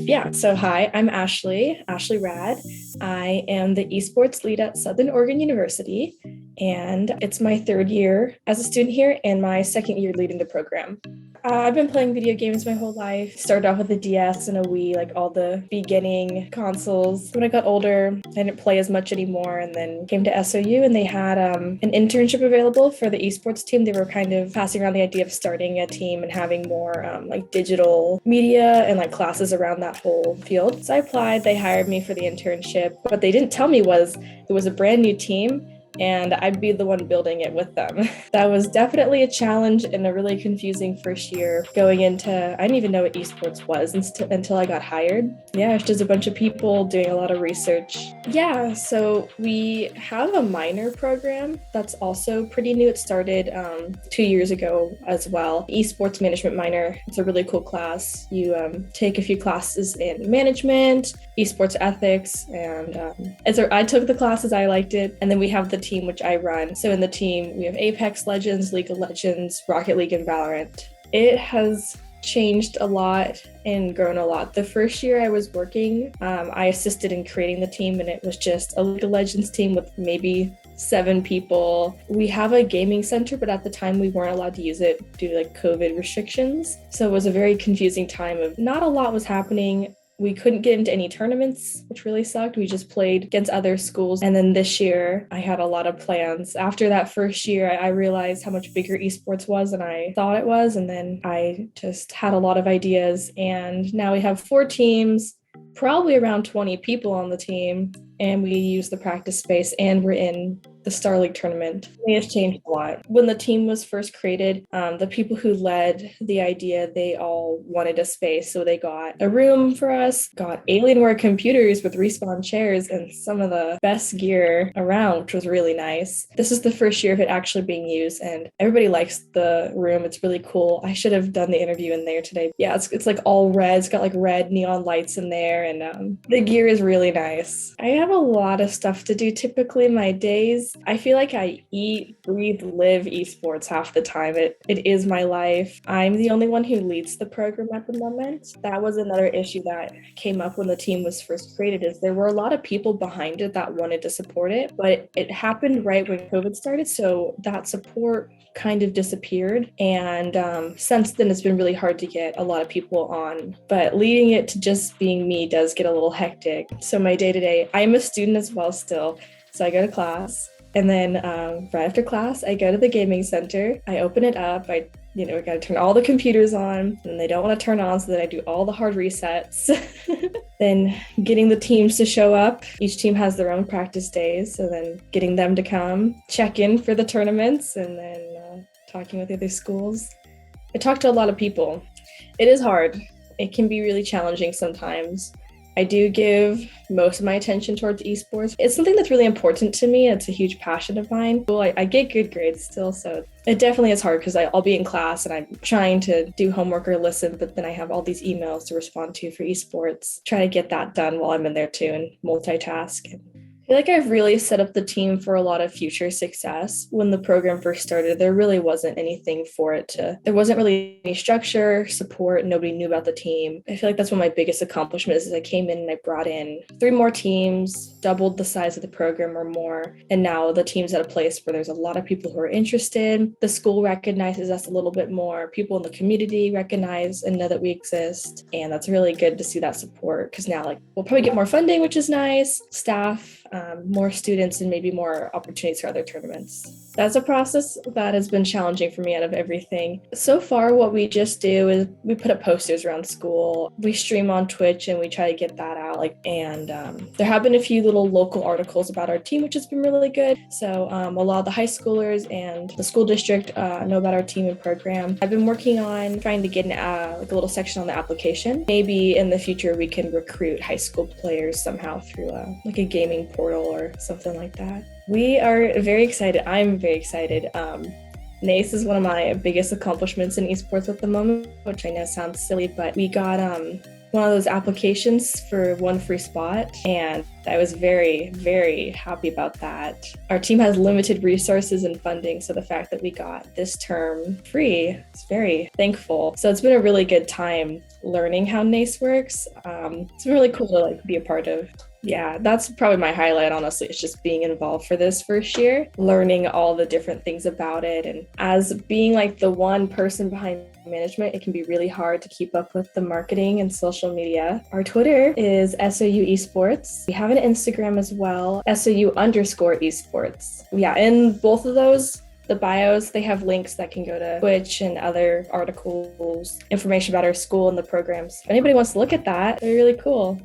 Yeah, so hi, I'm Ashley Rad. I am the esports lead at Southern Oregon University, and it's my third year as a student here and my second year leading the program. I've been playing video games my whole life. Started off with a DS and a Wii, like all the beginning consoles. When I got older, I didn't play as much anymore, and then came to SOU and they had an internship available for the esports team. They were kind of passing around the idea of starting a team and having more like digital media and like classes around that whole field. So I applied, they hired me for the internship. What they didn't tell me was it was a brand new team and I'd be the one building it with them. That was definitely a challenge and a really confusing first year going into, I didn't even know what esports was until I got hired. Yeah, it's just a bunch of people doing a lot of research. Yeah, so we have a minor program that's also pretty new. It started 2 years ago as well. Esports management minor. It's a really cool class. You take a few classes in management, esports ethics, and I took the classes, I liked it. And then we have the team which I run. So in the team, we have Apex Legends, League of Legends, Rocket League, and Valorant. It has changed a lot and grown a lot. The first year I was working, I assisted in creating the team, and it was just a League of Legends team with maybe 7 people. We have a gaming center, but at the time we weren't allowed to use it due to like COVID restrictions. So it was a very confusing time of not a lot was happening. We couldn't get into any tournaments, which really sucked. We just played against other schools. And then this year, I had a lot of plans. After that first year, I realized how much bigger esports was than I thought it was. And then I just had a lot of ideas. And now we have 4 teams, probably around 20 people on the team. And we use the practice space, and we're in the Star League tournament. It has changed a lot. When the team was first created, the people who led the idea, they all wanted a space. So they got a room for us, got Alienware computers with Respawn chairs and some of the best gear around, which was really nice. This is the first year of it actually being used, and everybody likes the room. It's really cool. I should have done the interview in there today. Yeah, it's like all red. It's got like red neon lights in there, and the gear is really nice. I have a lot of stuff to do typically in my days. I feel like I eat, breathe, live esports half the time. It is my life. I'm the only one who leads the program at the moment. That was another issue that came up when the team was first created, is there were a lot of people behind it that wanted to support it, but it happened right when COVID started, so that support kind of disappeared. And since then, it's been really hard to get a lot of people on. But leading it to just being me does get a little hectic. So my day-to-day, I'm a student as well still. So I go to class. And then right after class, I go to the gaming center. I open it up. I got to turn all the computers on, and they don't want to turn on, so then I do all the hard resets. Then getting the teams to show up. Each team has their own practice days, so then getting them to come, check in for the tournaments, and then talking with the other schools. I talk to a lot of people. It is hard. It can be really challenging sometimes. I do give most of my attention towards esports. It's something that's really important to me. It's a huge passion of mine. Well, I get good grades still, so it definitely is hard because I'll be in class and I'm trying to do homework or listen, but then I have all these emails to respond to for esports. Try to get that done while I'm in there too and multitask. I feel like I've really set up the team for a lot of future success. When the program first started, there really wasn't anything for it there wasn't really any structure, support, nobody knew about the team. I feel like that's one of my biggest accomplishments is I came in and I brought in 3 more teams, doubled the size of the program or more. And now the team's at a place where there's a lot of people who are interested. The school recognizes us a little bit more. People in the community recognize and know that we exist. And that's really good to see that support because now we'll probably get more funding, which is nice. Staff, more students, and maybe more opportunities for other tournaments. That's a process that has been challenging for me out of everything. So far, what we just do is we put up posters around school. We stream on Twitch and we try to get that out. There have been a few little local articles about our team, which has been really good. So a lot of the high schoolers and the school district know about our team and program. I've been working on trying to get a little section on the application. Maybe in the future we can recruit high school players somehow through a gaming portal or something like that. We are very excited. I'm very excited. NACE is one of my biggest accomplishments in esports at the moment, which I know sounds silly, but we got one of those applications for one free spot, and I was very, very happy about that. Our team has limited resources and funding, so the fact that we got this term free is very thankful. So it's been a really good time learning how NACE works. It's been really cool to be a part of. Yeah, that's probably my highlight, honestly. It's just being involved for this first year, learning all the different things about it. And as being the one person behind management, it can be really hard to keep up with the marketing and social media. Our Twitter is SOU Esports. We have an Instagram as well, SOU_Esports. Yeah, in both of those, the bios, they have links that can go to Twitch and other articles, information about our school and the programs. If anybody wants to look at that, they're really cool.